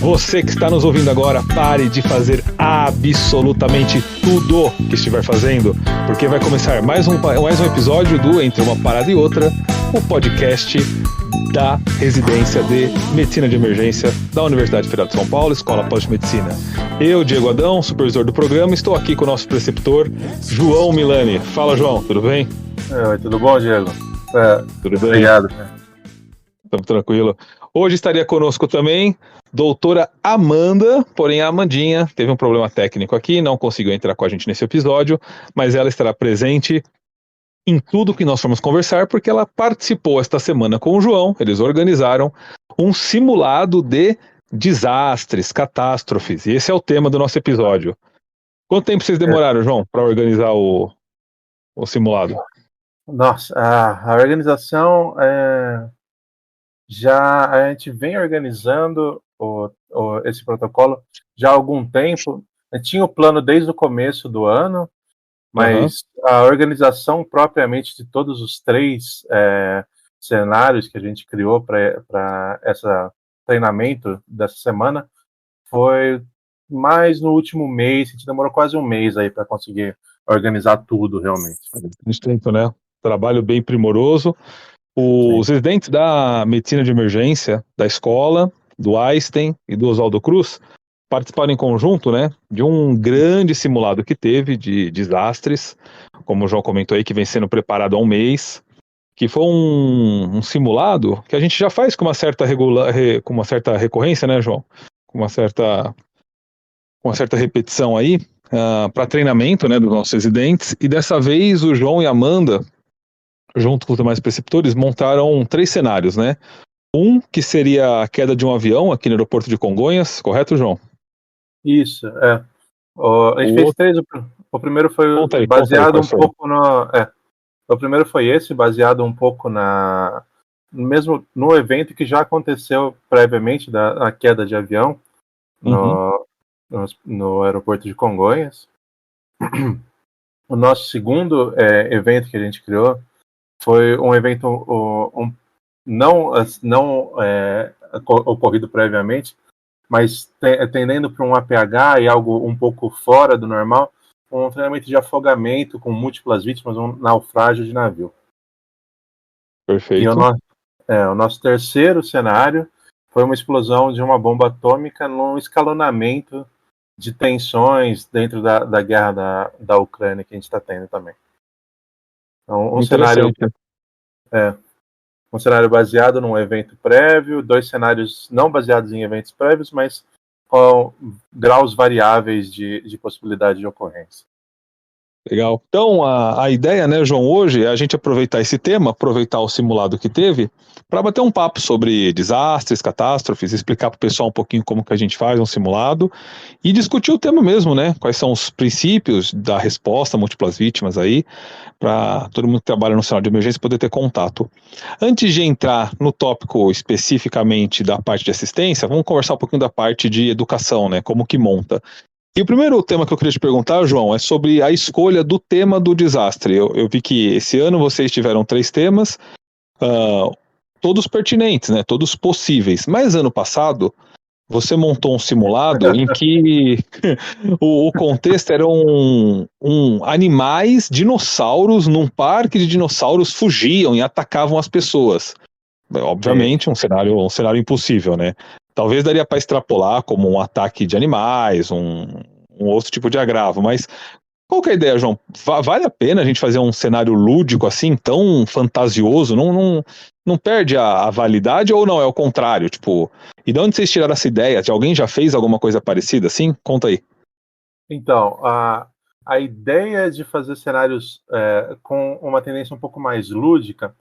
Você que está nos ouvindo agora, pare de fazer absolutamente tudo que estiver fazendo, porque vai começar mais um episódio do Entre uma Parada e Outra, o podcast da Residência de Medicina de Emergência da Universidade Federal de São Paulo, Escola Pós-Medicina. Eu, Diego Adão, supervisor do programa, estou aqui com o nosso preceptor, João Milani. Fala, João, tudo bem? Tudo bom, Diego? Tudo bem? Obrigado. Estamos tranquilo. Hoje estaria conosco também doutora Amanda, porém a Amandinha teve um problema técnico aqui, não conseguiu entrar com a gente nesse episódio, mas ela estará presente em tudo que nós vamos conversar, porque ela participou esta semana com o João. Eles organizaram um simulado de desastres, catástrofes, e esse é o tema do nosso episódio. Quanto tempo vocês demoraram, João, para organizar o simulado? Nossa, a organização já a gente vem organizando esse protocolo já há algum tempo. A gente tinha o plano desde o começo do ano, mas a organização propriamente de todos os três cenários que a gente criou para esse treinamento dessa semana foi mais no último mês. A gente demorou quase um mês aí para conseguir organizar tudo realmente. Muito tempo, né? Trabalho bem primoroso. Os residentes da Medicina de Emergência da escola, do Einstein e do Oswaldo Cruz participaram em conjunto, né, de um grande simulado que teve de desastres, como o João comentou aí, que vem sendo preparado há um mês, que foi um simulado que a gente já faz com uma certa recorrência, né, João? Com uma certa repetição aí, para treinamento, né, dos nossos residentes, e dessa vez o João e a Amanda, junto com os demais preceptores, montaram 3 cenários, né? Um que seria a queda de um avião aqui no aeroporto de Congonhas, correto, João? Isso, a gente fez 3. O primeiro foi baseado um pouco no... O primeiro foi esse, baseado um pouco mesmo no evento que já aconteceu previamente da queda de avião no aeroporto de Congonhas. O nosso segundo evento que a gente criou foi um evento não ocorrido previamente, mas tendendo para um APH e algo um pouco fora do normal, um treinamento de afogamento com múltiplas vítimas, um naufrágio de navio. Perfeito. E o nosso terceiro cenário foi uma explosão de uma bomba atômica num escalonamento de tensões dentro da guerra da Ucrânia que a gente está tendo também. Então, um cenário baseado num evento prévio, 2 cenários não baseados em eventos prévios, mas com graus variáveis de possibilidade de ocorrência. Legal. Então, a ideia, né, João, hoje é a gente aproveitar esse tema, aproveitar o simulado que teve, para bater um papo sobre desastres, catástrofes, explicar para o pessoal um pouquinho como que a gente faz um simulado e discutir o tema mesmo, né? Quais são os princípios da resposta a múltiplas vítimas aí, para todo mundo que trabalha no cenário de emergência poder ter contato. Antes de entrar no tópico especificamente da parte de assistência, vamos conversar um pouquinho da parte de educação, né? Como que monta. E o primeiro tema que eu queria te perguntar, João, é sobre a escolha do tema do desastre. Eu vi que esse ano vocês tiveram 3 temas, todos pertinentes, né? Todos possíveis. Mas ano passado, você montou um simulado em que o contexto era animais, dinossauros, num parque de dinossauros fugiam e atacavam as pessoas. Obviamente, um cenário impossível, né? Talvez daria para extrapolar como um ataque de animais, um outro tipo de agravo, mas qual que é a ideia, João? Vale a pena a gente fazer um cenário lúdico assim, tão fantasioso? Não perde a validade ou não? É o contrário, tipo... E de onde vocês tiraram essa ideia? Alguém já fez alguma coisa parecida assim? Conta aí. Então, a ideia de fazer cenários com uma tendência um pouco mais lúdica,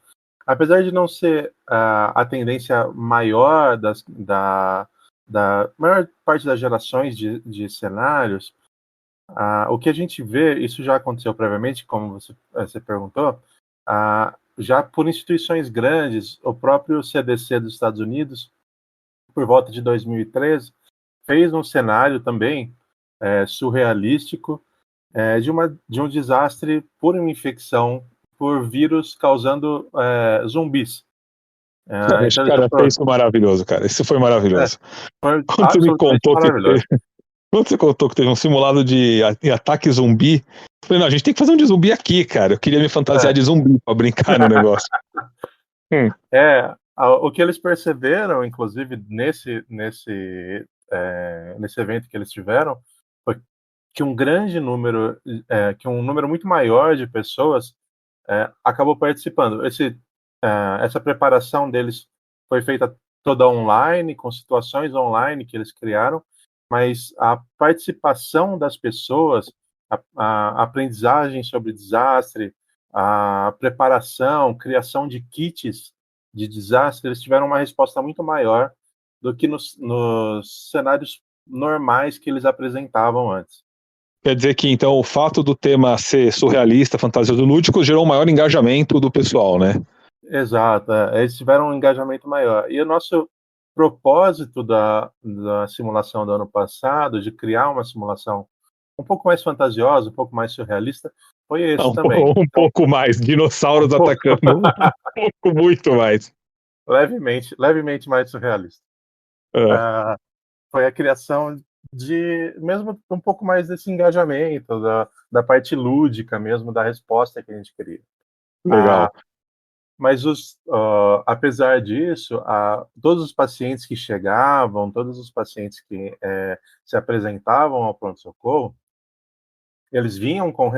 apesar de não ser a tendência maior da maior parte das gerações de cenários, o que a gente vê, isso já aconteceu previamente, como você perguntou, já por instituições grandes, o próprio CDC dos Estados Unidos, por volta de 2013, fez um cenário também surrealístico de um desastre por uma infecção por vírus causando zumbis. Então Cara, achei isso maravilhoso, cara. Isso foi maravilhoso. foi Quando você me absolutamente contou que maravilhoso. quando você contou que teve um simulado de ataque zumbi, eu falei, não, a gente tem que fazer um de zumbi aqui, cara. Eu queria me fantasiar de zumbi pra brincar no negócio. O que eles perceberam, inclusive nesse evento que eles tiveram, foi que que um número muito maior de pessoas acabou participando. Essa preparação deles foi feita toda online, com situações online que eles criaram, mas a participação das pessoas, a aprendizagem sobre desastre, a preparação, criação de kits de desastre, eles tiveram uma resposta muito maior do que nos cenários normais que eles apresentavam antes. Quer dizer que, então, o fato do tema ser surrealista, fantasioso, lúdico, gerou um maior engajamento do pessoal, né? Exato, eles tiveram um engajamento maior. E o nosso propósito da simulação do ano passado, de criar uma simulação um pouco mais fantasiosa, um pouco mais surrealista, foi esse também. Um pouco mais, dinossauros atacando, muito mais. Levemente mais surrealista. É. Foi a criação mesmo um pouco mais desse engajamento, da parte lúdica mesmo, da resposta que a gente queria. Legal. Mas apesar disso, todos os pacientes que chegavam, todos os pacientes que se apresentavam ao pronto-socorro, eles vinham com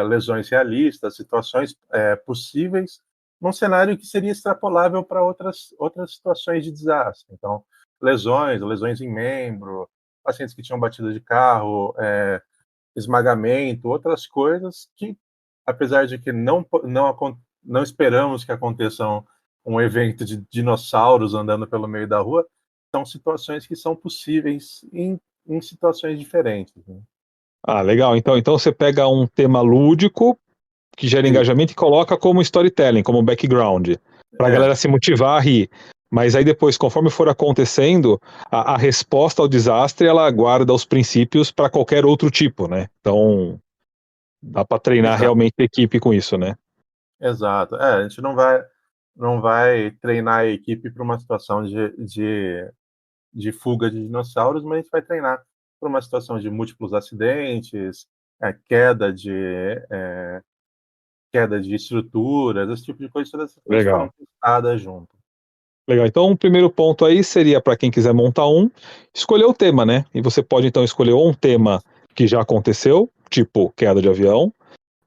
lesões realistas, situações possíveis, num cenário que seria extrapolável para outras situações de desastre. Então, lesões em membro, pacientes que tinham batido de carro, esmagamento, outras coisas que, apesar de que não esperamos que aconteçam um evento de dinossauros andando pelo meio da rua, são situações que são possíveis em situações diferentes. Né? Ah, legal. Então você pega um tema lúdico que gera engajamento e coloca como storytelling, como background, para a galera se motivar a rir. Mas aí depois, conforme for acontecendo, a resposta ao desastre, ela guarda os princípios para qualquer outro tipo, né? Então, dá para treinar Exato. realmente a equipe com isso, né? Exato. A gente não vai treinar a equipe para uma situação de fuga de dinossauros, mas a gente vai treinar para uma situação de múltiplos acidentes, queda de estruturas, esse tipo de coisa, todas essas coisas foram Legal. testadas junto. Legal. Então, o primeiro ponto aí seria para quem quiser montar escolher o tema, né? E você pode então escolher um tema que já aconteceu, tipo queda de avião.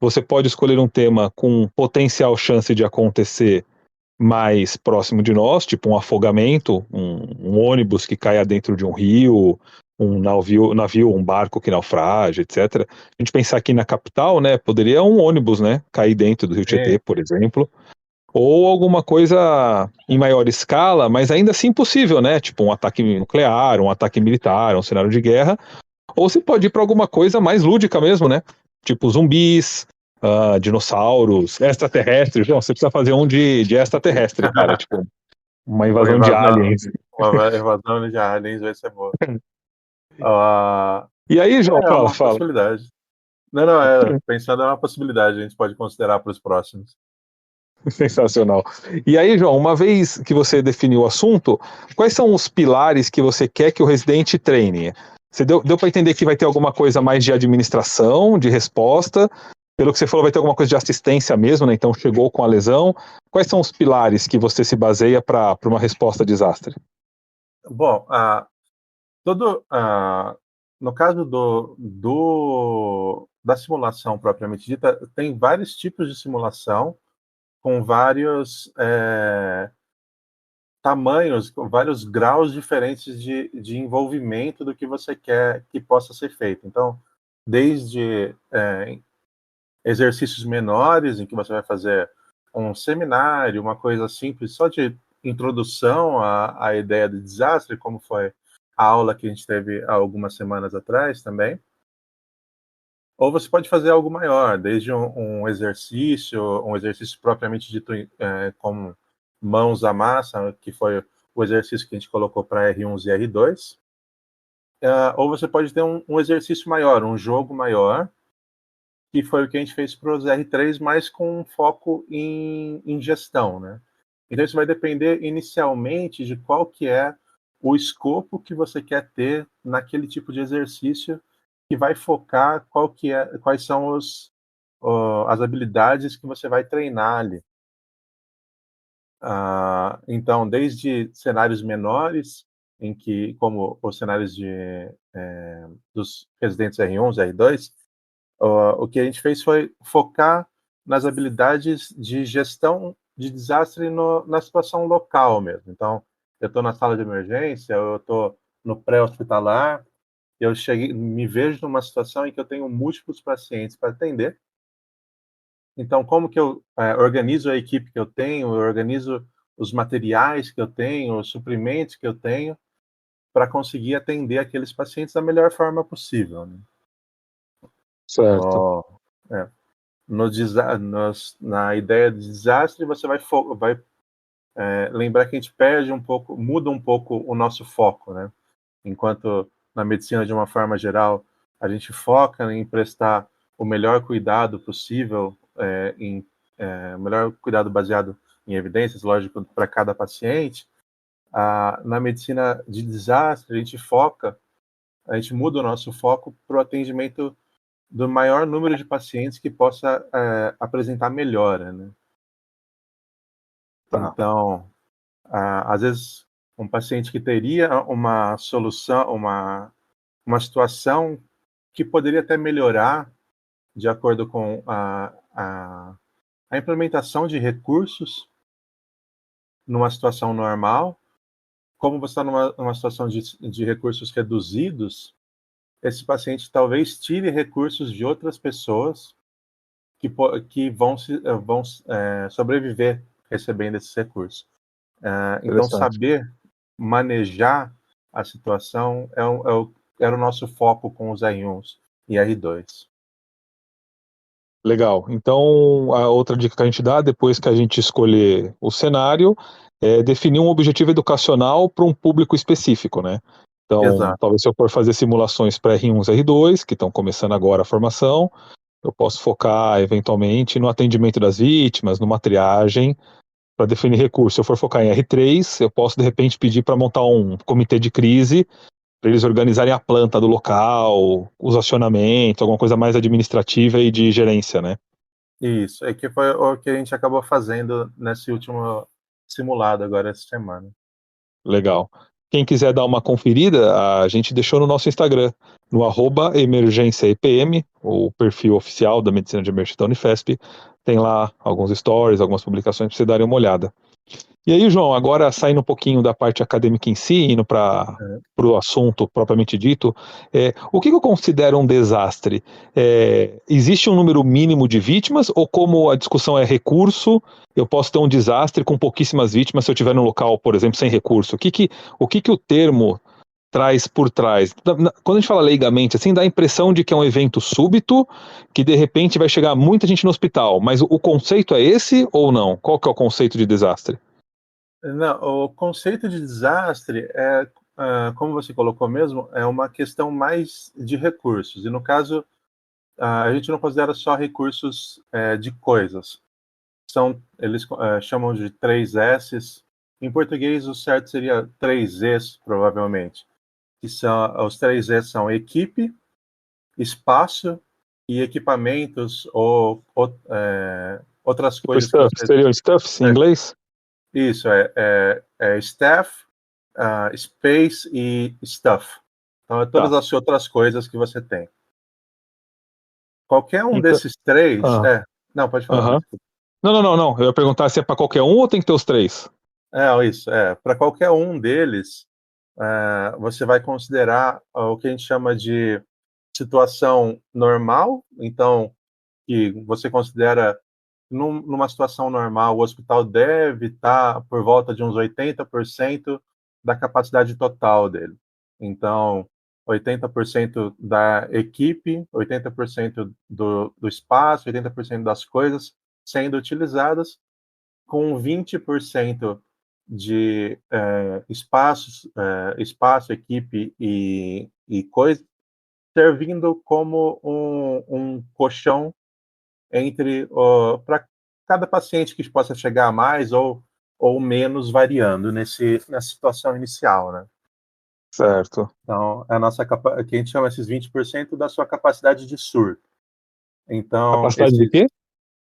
Você pode escolher um tema com potencial chance de acontecer mais próximo de nós, tipo um afogamento, um ônibus que caia dentro de um rio, um navio, um barco que naufrage, etc. A gente pensar aqui na capital, né? Poderia um ônibus, né? Cair dentro do Rio Tietê, por exemplo. Ou alguma coisa em maior escala, mas ainda assim possível, né? Tipo um ataque nuclear, um ataque militar, um cenário de guerra. Ou você pode ir para alguma coisa mais lúdica mesmo, né? Tipo zumbis, dinossauros, extraterrestres. Não, você precisa fazer um de extraterrestre, cara. Tipo, uma invasão de aliens. Uma invasão de aliens vai ser boa. E aí, João, É uma fala. possibilidade. Não, pensando é uma possibilidade, a gente pode considerar para os próximos. Sensacional. E aí, João, uma vez que você definiu o assunto, quais são os pilares que você quer que o residente treine? Você deu para entender que vai ter alguma coisa mais de administração, de resposta? Pelo que você falou, vai ter alguma coisa de assistência mesmo, né? Então chegou com a lesão. Quais são os pilares que você se baseia para uma resposta a desastre? Bom, no caso da simulação propriamente dita, tem vários tipos de simulação com vários tamanhos, com vários graus diferentes de envolvimento do que você quer que possa ser feito. Então, desde exercícios menores, em que você vai fazer um seminário, uma coisa simples, só de introdução à ideia de desastre, como foi a aula que a gente teve há algumas semanas atrás também. Ou você pode fazer algo maior, desde um exercício propriamente dito com mãos à massa, que foi o exercício que a gente colocou para R1 e R2. Ou você pode ter um exercício maior, um jogo maior, que foi o que a gente fez para os R3, mas com foco em gestão, né? Então, isso vai depender inicialmente de qual que é o escopo que você quer ter naquele tipo de exercício, que vai focar quais são as habilidades que você vai treinar ali. Então, desde cenários menores, em que, como os cenários dos residentes R1, R2, o que a gente fez foi focar nas habilidades de gestão de desastre na situação local mesmo. Então, eu estou na sala de emergência, eu estou no pré-hospitalar, me vejo numa situação em que eu tenho múltiplos pacientes para atender. Então, como que eu organizo a equipe que eu tenho, eu organizo os materiais que eu tenho, os suprimentos que eu tenho, para conseguir atender aqueles pacientes da melhor forma possível, né? Certo. É. Na ideia de desastre, você vai lembrar que a gente perde um pouco, muda um pouco o nosso foco, né? Enquanto na medicina, de uma forma geral, a gente foca em prestar o melhor cuidado possível, o melhor cuidado baseado em evidências, lógico, para cada paciente. Na medicina de desastre, a gente muda o nosso foco para o atendimento do maior número de pacientes que possa apresentar melhora, né? Tá. Então, às vezes, um paciente que teria uma solução, uma situação que poderia até melhorar de acordo com a implementação de recursos numa situação normal, como você está numa situação de recursos reduzidos, esse paciente talvez tire recursos de outras pessoas que vão sobreviver recebendo esses recursos. Então, Interessante. saber manejar a situação era o nosso foco com os R1s e R2. Legal. Então, a outra dica que a gente dá, depois que a gente escolher o cenário, é definir um objetivo educacional para um público específico, né? Então, Exato. talvez se eu for fazer simulações para R1s, R2, que estão começando agora a formação, eu posso focar eventualmente no atendimento das vítimas, numa triagem, para definir recurso. Se eu for focar em R3, eu posso de repente pedir para montar um comitê de crise, para eles organizarem a planta do local, os acionamentos, alguma coisa mais administrativa e de gerência, né? Isso, é que foi o que a gente acabou fazendo nesse último simulado agora essa semana. Legal. Quem quiser dar uma conferida, a gente deixou no nosso Instagram, no @emergênciaepm, o perfil oficial da Medicina de Emergência da Unifesp. Tem lá alguns stories, algumas publicações para você darem uma olhada. E aí, João, agora saindo um pouquinho da parte acadêmica em si, indo para É. o assunto propriamente dito, o que eu considero um desastre? Existe um número mínimo de vítimas, ou como a discussão é recurso, eu posso ter um desastre com pouquíssimas vítimas se eu estiver num local, por exemplo, sem recurso? O que o termo traz por trás? Quando a gente fala leigamente, assim, dá a impressão de que é um evento súbito, que de repente vai chegar muita gente no hospital, mas o conceito é esse ou não? Qual que é o conceito de desastre? Não, o conceito de desastre como você colocou mesmo, é uma questão mais de recursos. E no caso, a gente não considera só recursos de coisas. Eles chamam de 3 S's. Em português, o certo seria 3 E's, provavelmente. Os 3 E's são equipe, espaço e equipamentos ou outras Tipo coisas que stuff, você... seria stuffs em É, inglês? isso, staff, space e stuff. Então, é todas Tá. as outras coisas que você tem. Qualquer um Então, desses três... ah, Não, pode falar, aham. desculpa. Não, não, não, não. Eu ia perguntar se é para qualquer um ou tem que ter os três? Isso. Para qualquer um deles, você vai considerar o que a gente chama de situação normal. Então, que você considera, numa situação normal, o hospital deve estar por volta de uns 80% da capacidade total dele. Então, 80% da equipe, 80% do espaço, 80% das coisas sendo utilizadas, com 20% de espaço, equipe e coisa, servindo como um colchão para cada paciente que possa chegar a mais, ou ou menos variando nessa situação inicial, né? Certo. Então, que a gente chama esses 20% da sua capacidade de surto. Então, Capacidade de quê? de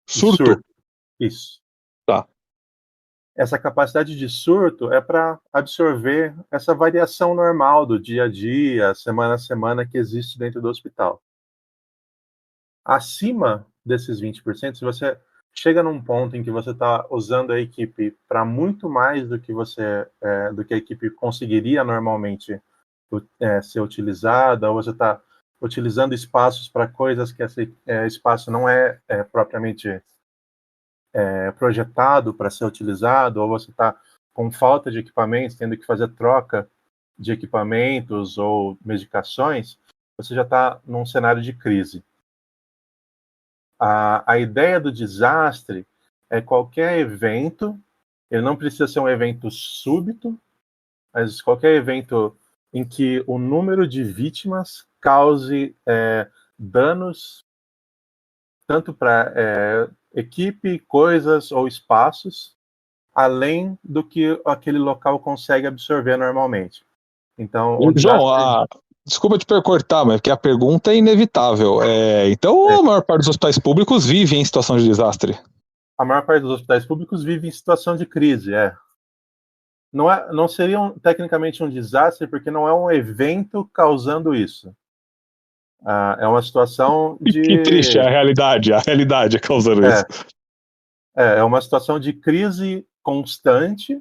Surto. surto, isso. Tá. Essa capacidade de surto é para absorver essa variação normal do dia a dia, semana a semana que existe dentro do hospital. Acima desses 20%, se você chega num ponto em que você está usando a equipe para muito mais do que do que a equipe conseguiria normalmente ser utilizada, ou você está utilizando espaços para coisas que esse espaço não é propriamente projetado para ser utilizado, ou você está com falta de equipamentos, tendo que fazer troca de equipamentos ou medicações, você já está num cenário de crise. A ideia do desastre é qualquer evento, ele não precisa ser um evento súbito, mas qualquer evento em que o número de vítimas cause danos tanto para equipe, coisas ou espaços, além do que aquele local consegue absorver normalmente. Então, um João, desastre... desculpa te cortar, mas porque a pergunta é inevitável. Então, a maior parte dos hospitais públicos vive em situação de desastre. A maior parte dos hospitais públicos vive em situação de crise, Não seria tecnicamente um desastre, porque não é um evento causando isso. É uma situação Que triste, de... a realidade é causando isso. É uma situação de crise constante.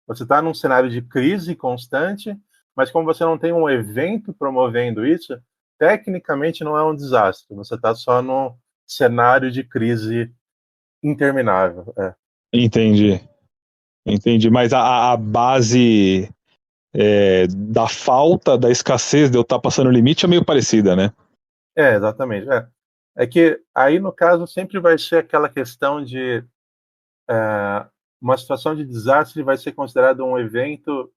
Você está num cenário de crise constante, mas como você não tem um evento promovendo isso, tecnicamente não é um desastre. Você está só num cenário de crise interminável. Entendi. Mas a base da falta, da escassez de eu estar passando o limite é meio parecida, né? Exatamente. É que aí, no caso, sempre vai ser aquela questão de uma situação de desastre vai ser considerado um evento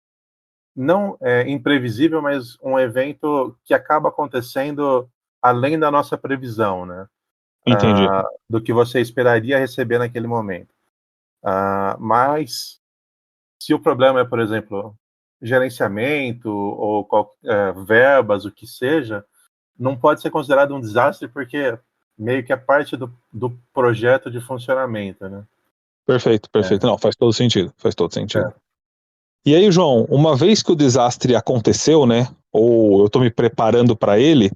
não imprevisível, mas um evento que acaba acontecendo além da nossa previsão, né? Entendi. Do que você esperaria receber naquele momento. Mas se o problema é, por exemplo, gerenciamento ou verbas, o que seja, não pode ser considerado um desastre porque meio que é parte do projeto de funcionamento, né? Perfeito. Não, faz todo sentido. É. E aí, João, uma vez que o desastre aconteceu, né? Ou eu estou me preparando para ele,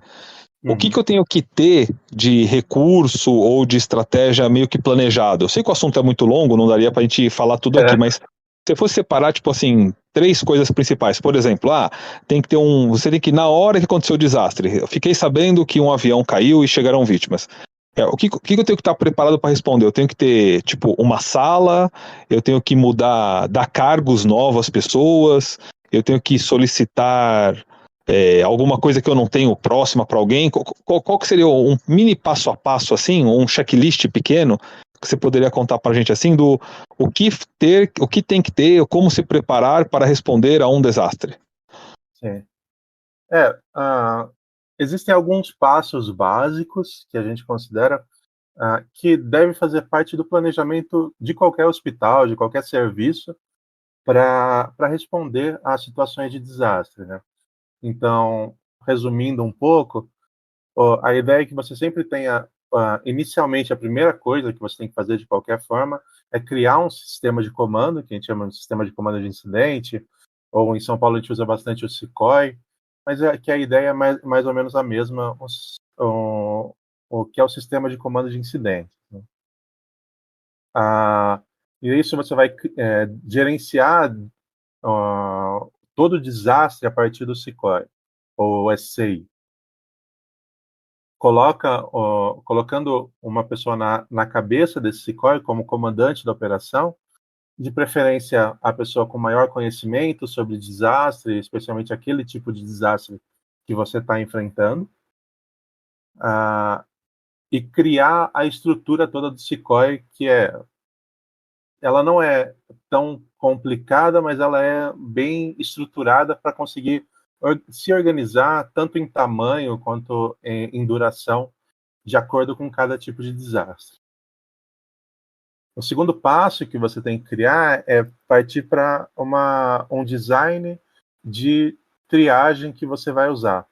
o que eu tenho que ter de recurso ou de estratégia meio que planejado? Eu sei que o assunto é muito longo, não daria para a gente falar tudo aqui, mas se fosse separar, tipo assim, 3 coisas principais. Por exemplo, você tem que, na hora que aconteceu o desastre, eu fiquei sabendo que um avião caiu e chegaram vítimas. O que eu tenho que estar preparado para responder? Eu tenho que ter, tipo, uma sala, eu tenho que dar cargos novos às pessoas, eu tenho que solicitar alguma coisa que eu não tenho próxima para alguém. Qual que seria um mini passo a passo, assim, ou um checklist pequeno que você poderia contar para a gente, assim, do o que tem que ter, como se preparar para responder a um desastre? Sim. Existem alguns passos básicos que a gente considera que devem fazer parte do planejamento de qualquer hospital, de qualquer serviço, para responder a situações de desastre, né? Então, resumindo um pouco, a ideia é que você sempre tenha, inicialmente, a primeira coisa que você tem que fazer de qualquer forma é criar um sistema de comando, que a gente chama de sistema de comando de incidente, ou em São Paulo a gente usa bastante o SICOI, mas é que a ideia é mais ou menos a mesma, o que é o sistema de comando de incidente, né? E isso você vai gerenciar todo o desastre a partir do SICOI, ou SCI. Colocando uma pessoa na cabeça desse SICOI como comandante da operação, de preferência a pessoa com maior conhecimento sobre desastre, especialmente aquele tipo de desastre que você está enfrentando, e criar a estrutura toda do SICOI, ela não é tão complicada, mas ela é bem estruturada para conseguir se organizar tanto em tamanho quanto em duração, de acordo com cada tipo de desastre. O segundo passo que você tem que criar é partir para um design de triagem que você vai usar.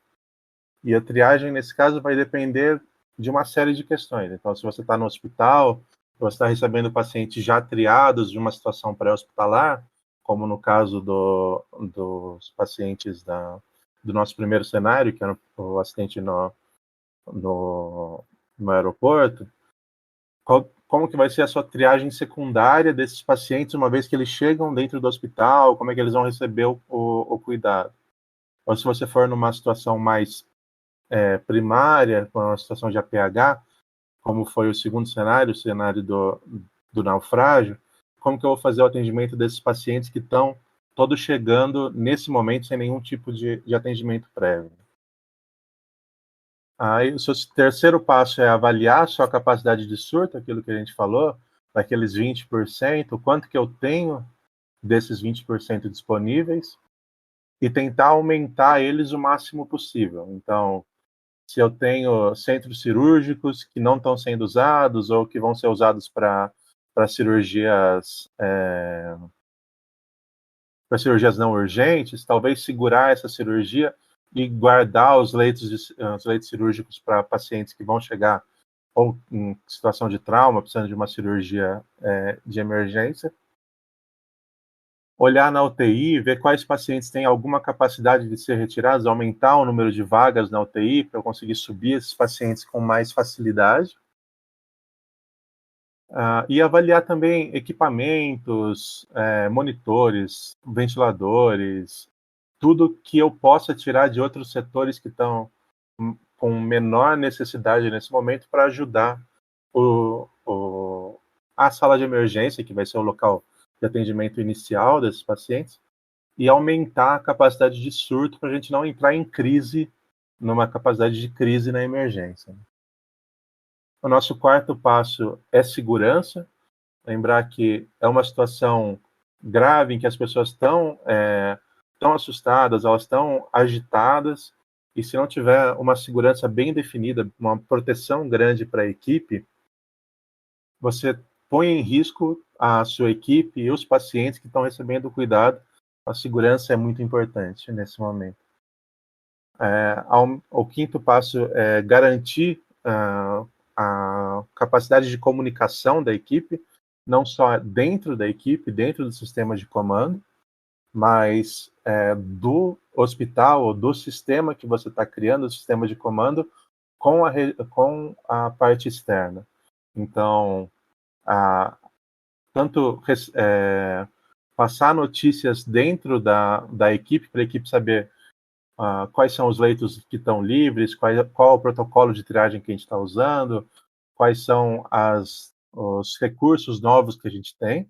E a triagem, nesse caso, vai depender de uma série de questões. Então, se você está no hospital, você está recebendo pacientes já triados de uma situação pré-hospitalar, como no caso dos pacientes do nosso primeiro cenário, que era o acidente no aeroporto, como que vai ser a sua triagem secundária desses pacientes, uma vez que eles chegam dentro do hospital, como é que eles vão receber o cuidado. Ou se você for numa situação mais primária, com uma situação de APH, como foi o segundo cenário, o cenário do naufrágio, como que eu vou fazer o atendimento desses pacientes que estão todos chegando nesse momento sem nenhum tipo de atendimento prévio. Aí o seu terceiro passo é avaliar a sua capacidade de surto, aquilo que a gente falou, daqueles 20%, quanto que eu tenho desses 20% disponíveis, e tentar aumentar eles o máximo possível. Então, se eu tenho centros cirúrgicos que não estão sendo usados ou que vão ser usados para cirurgias não urgentes, talvez segurar essa cirurgia e guardar os leitos cirúrgicos para pacientes que vão chegar ou em situação de trauma, precisando de uma cirurgia de emergência. Olhar na UTI, ver quais pacientes têm alguma capacidade de ser retirados, aumentar o número de vagas na UTI para eu conseguir subir esses pacientes com mais facilidade. E avaliar também equipamentos, monitores, ventiladores, tudo que eu possa tirar de outros setores que estão com menor necessidade nesse momento para ajudar a sala de emergência, que vai ser o local de atendimento inicial desses pacientes, e aumentar a capacidade de surto para a gente não entrar em crise, numa capacidade de crise na emergência. O nosso quarto passo é segurança, lembrar que é uma situação grave em que as pessoas estão assustadas, elas estão agitadas, e se não tiver uma segurança bem definida, uma proteção grande para a equipe, você põe em risco a sua equipe e os pacientes que estão recebendo o cuidado. A segurança é muito importante nesse momento. O quinto passo é garantir a capacidade de comunicação da equipe, não só dentro da equipe, dentro do sistema de comando, mas do hospital ou do sistema que você está criando, o sistema de comando, com a parte externa. Então, tanto passar notícias dentro da equipe, para a equipe saber quais são os leitos que estão livres, qual é o protocolo de triagem que a gente está usando, quais são os recursos novos que a gente tem,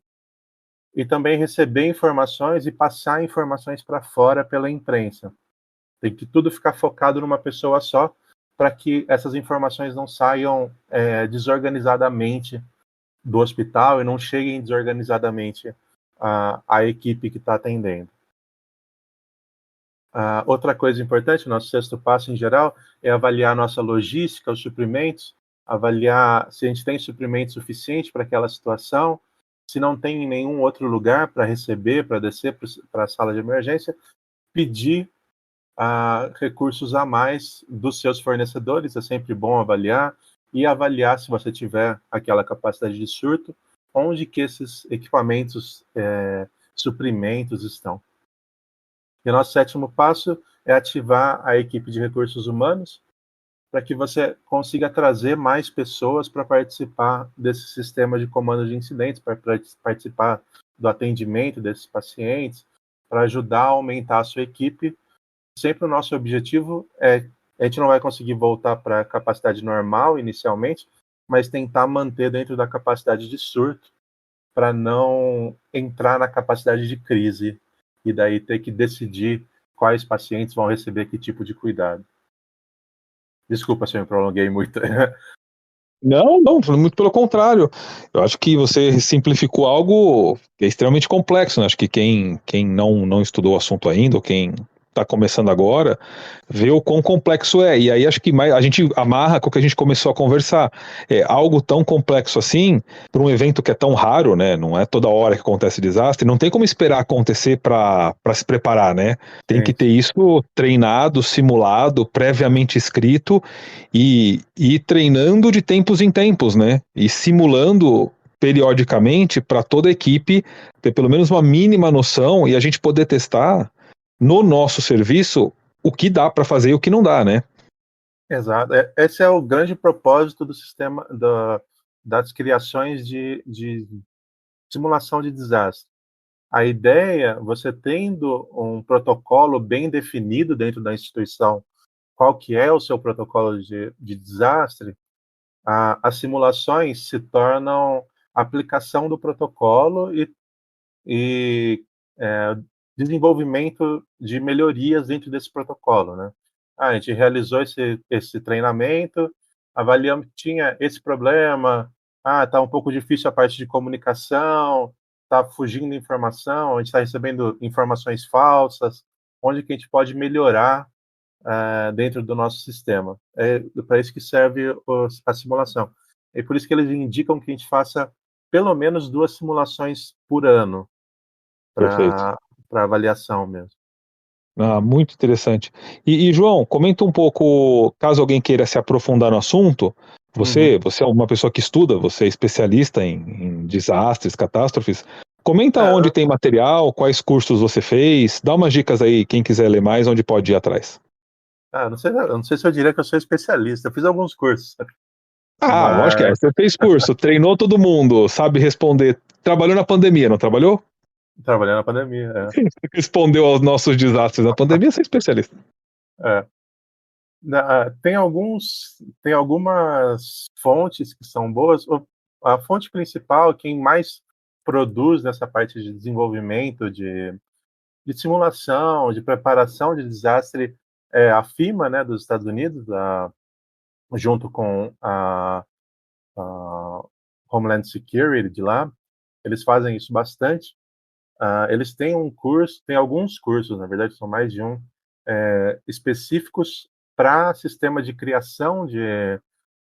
e também receber informações e passar informações para fora pela imprensa. Tem que tudo ficar focado numa pessoa só, para que essas informações não saiam desorganizadamente do hospital e não cheguem desorganizadamente à equipe que está atendendo. Outra coisa importante, nosso sexto passo em geral, é avaliar a nossa logística, os suprimentos, avaliar se a gente tem suprimento suficiente para aquela situação, se não tem em nenhum outro lugar para receber, para descer para a sala de emergência, pedir recursos a mais dos seus fornecedores, é sempre bom avaliar, e avaliar, se você tiver aquela capacidade de surto, onde que esses equipamentos, suprimentos estão. E o nosso sétimo passo é ativar a equipe de recursos humanos, para que você consiga trazer mais pessoas para participar desse sistema de comando de incidentes, para participar do atendimento desses pacientes, para ajudar a aumentar a sua equipe. Sempre o nosso objetivo a gente não vai conseguir voltar para a capacidade normal inicialmente, mas tentar manter dentro da capacidade de surto, para não entrar na capacidade de crise, e daí ter que decidir quais pacientes vão receber que tipo de cuidado. Desculpa se eu me prolonguei muito. Não, muito pelo contrário. Eu acho que você simplificou algo que é extremamente complexo, né? Acho que quem não estudou o assunto ainda, ou quem está começando agora, vê o quão complexo é. E aí acho que a gente amarra com o que a gente começou a conversar. É algo tão complexo assim, para um evento que é tão raro, né? Não é toda hora que acontece desastre, não tem como esperar acontecer para se preparar, né? Tem que ter isso treinado, simulado, previamente escrito e treinando de tempos em tempos, né? E simulando periodicamente para toda a equipe ter pelo menos uma mínima noção e a gente poder testar no nosso serviço o que dá para fazer e o que não dá, né? Exato. Esse é o grande propósito do sistema das criações de simulação de desastre. A ideia, você tendo um protocolo bem definido dentro da instituição, qual que é o seu protocolo de desastre, as simulações se tornam aplicação do protocolo e desenvolvimento de melhorias dentro desse protocolo, né? A gente realizou esse treinamento, avaliamos que tinha esse problema, tá um pouco difícil a parte de comunicação, tá fugindo informação, a gente está recebendo informações falsas, onde que a gente pode melhorar dentro do nosso sistema. É para isso que serve a simulação. É por isso que eles indicam que a gente faça pelo menos 2 simulações por ano Perfeito. para avaliação mesmo. Muito interessante. E, João, comenta um pouco, caso alguém queira se aprofundar no assunto, você é uma pessoa que estuda, você é especialista em desastres, catástrofes. Comenta onde tem material, quais cursos você fez, dá umas dicas aí, quem quiser ler mais, onde pode ir atrás. Não sei se eu diria que eu sou especialista, eu fiz alguns cursos. Lógico que é. Você fez curso, treinou todo mundo, sabe responder. Trabalhou na pandemia, não trabalhou? Trabalhei na pandemia, Respondeu aos nossos desastres na pandemia, você é especialista. Tem algumas fontes que são boas. A fonte principal, quem mais produz nessa parte de desenvolvimento, de simulação, de preparação de desastre, é a FEMA, né, dos Estados Unidos, junto com a Homeland Security de lá. Eles fazem isso bastante. Eles têm tem alguns cursos, na verdade, são mais de um, específicos para sistema de criação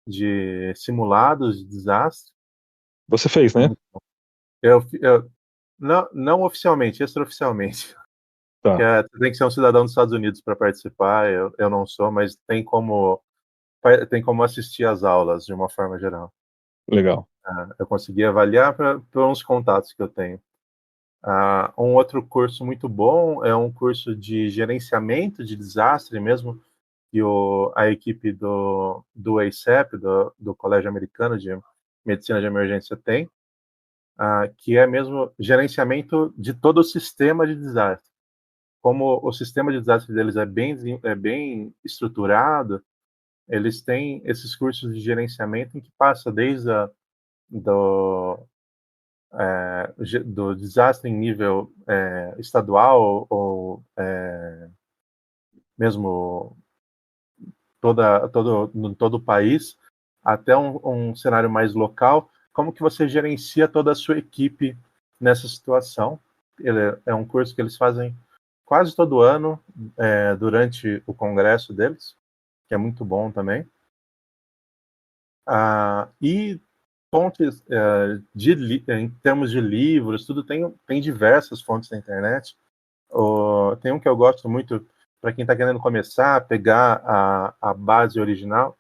de simulados de desastre. Você fez, né? Eu não oficialmente, extraoficialmente. Tá. Você tem que ser um cidadão dos Estados Unidos para participar, eu não sou, mas tem como assistir às aulas de uma forma geral. Legal. Eu consegui avaliar por uns contatos que eu tenho. Um outro curso muito bom é um curso de gerenciamento de desastre mesmo, que a equipe do ACEP, do Colégio Americano de Medicina de Emergência tem, que é mesmo gerenciamento de todo o sistema de desastre. Como o sistema de desastre deles é bem estruturado, eles têm esses cursos de gerenciamento em que passa desde do desastre em nível estadual ou mesmo todo o país, até um cenário mais local, como que você gerencia toda a sua equipe nessa situação. Ele é um curso que eles fazem quase todo ano, durante o congresso deles, que é muito bom também. E fontes em termos de livros, tudo tem diversas fontes na internet. Tem um que eu gosto muito para quem está querendo começar, pegar a base original.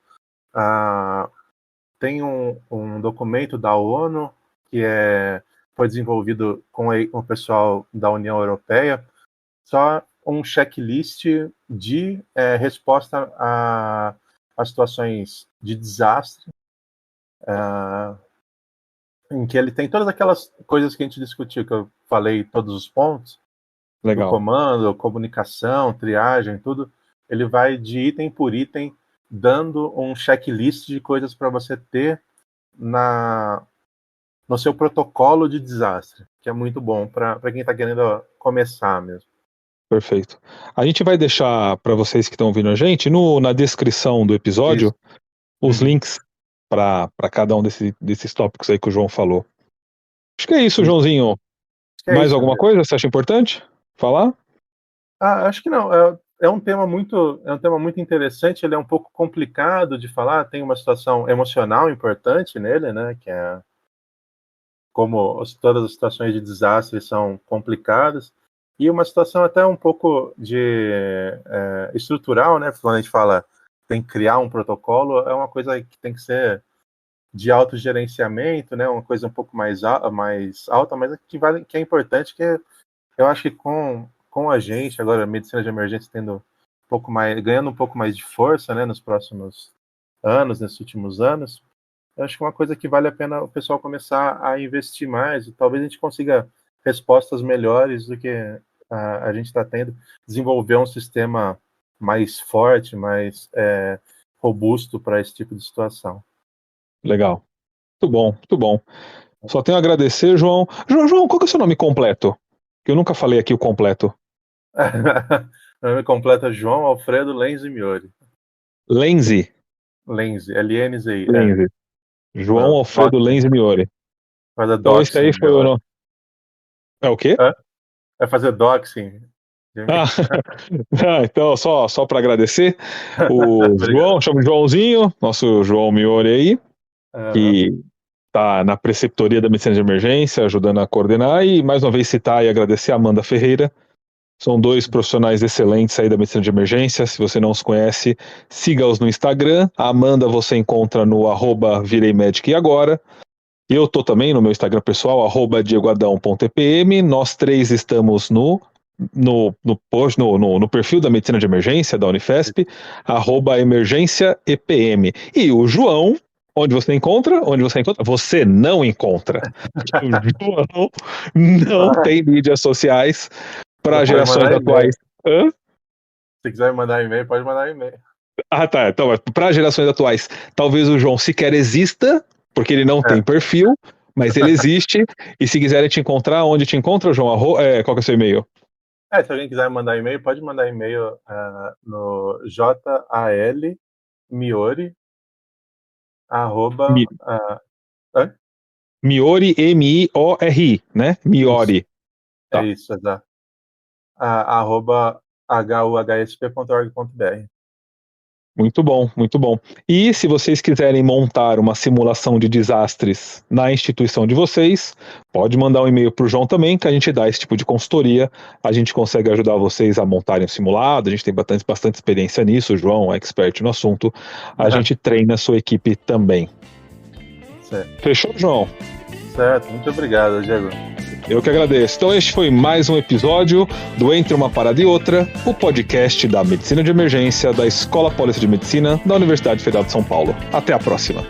Tem um documento da ONU que foi desenvolvido com o pessoal da União Europeia, só um checklist de resposta a situações de desastre, em que ele tem todas aquelas coisas que a gente discutiu, que eu falei, todos os pontos. Legal. Do comando, comunicação, triagem, tudo. Ele vai de item por item dando um checklist de coisas para você ter no seu protocolo de desastre, que é muito bom para quem está querendo começar mesmo. Perfeito. A gente vai deixar para vocês que estão ouvindo a gente, na descrição do episódio, os links para cada um desses tópicos aí que o João falou. Acho que é isso, Joãozinho. Mais alguma coisa você acha importante falar? Acho que não. É um tema muito interessante. Ele é um pouco complicado de falar. Tem uma situação emocional importante nele, né? Que é como todas as situações de desastre são complicadas, e uma situação até um pouco estrutural, né? Porque quando a gente fala tem que criar um protocolo, é uma coisa que tem que ser de autogerenciamento, né? Uma coisa um pouco mais alta, mas que é importante, que eu acho que com a gente agora, a medicina de emergência ganhando um pouco mais de força, né? Nos próximos anos, nesses últimos anos, eu acho que é uma coisa que vale a pena o pessoal começar a investir mais, e talvez a gente consiga respostas melhores do que a gente está tendo, desenvolver um sistema mais forte, mais robusto para esse tipo de situação. Legal. Muito bom, muito bom. Só tenho a agradecer, João. João, qual que é o seu nome completo? Que eu nunca falei aqui o completo. Meu nome completo é João Alfredo Lenzi Miori. Lenzi? Lenzi, L-N-Z-I. Lenzi. João Alfredo Lenzi Miori. Então esse aí foi o nome. É o quê? É fazer doxing. Então, só para agradecer, o João, chama de Joãozinho, nosso João Miori aí, que está na preceptoria da medicina de emergência, ajudando a coordenar, e mais uma vez citar e agradecer a Amanda Ferreira. São dois profissionais excelentes aí da medicina de emergência. Se você não os conhece, siga-os no Instagram. A Amanda você encontra no @VireiMedic_agora. Eu tô também no meu Instagram pessoal, @diegoadão.epm. Nós três estamos no perfil da medicina de emergência da Unifesp, @emergênciaepm. E o João, onde você encontra? Você não encontra. O João não tem mídias sociais para gerações atuais. Se quiser mandar e-mail, pode mandar e-mail. Tá. Então, para gerações atuais, talvez o João sequer exista, porque ele não tem perfil, mas ele existe. E se quiserem te encontrar, onde te encontra, João? Qual que é o seu e-mail? Se alguém quiser mandar e-mail, pode mandar e-mail no jalmiori, Miori, M-I-O-R-I, né? Miori. Isso. Tá. É isso, exato. @huhsp.org.br. Muito bom, muito bom. E se vocês quiserem montar uma simulação de desastres na instituição de vocês, pode mandar um e-mail para o João também, que a gente dá esse tipo de consultoria. A gente consegue ajudar vocês a montarem um simulado, a gente tem bastante experiência nisso, o João é expert no assunto. A gente treina a sua equipe também. Certo. Fechou, João? Certo, muito obrigado, Diego. Eu que agradeço. Então este foi mais um episódio do Entre uma Parada e Outra, o podcast da Medicina de Emergência da Escola Paulista de Medicina da Universidade Federal de São Paulo. Até a próxima.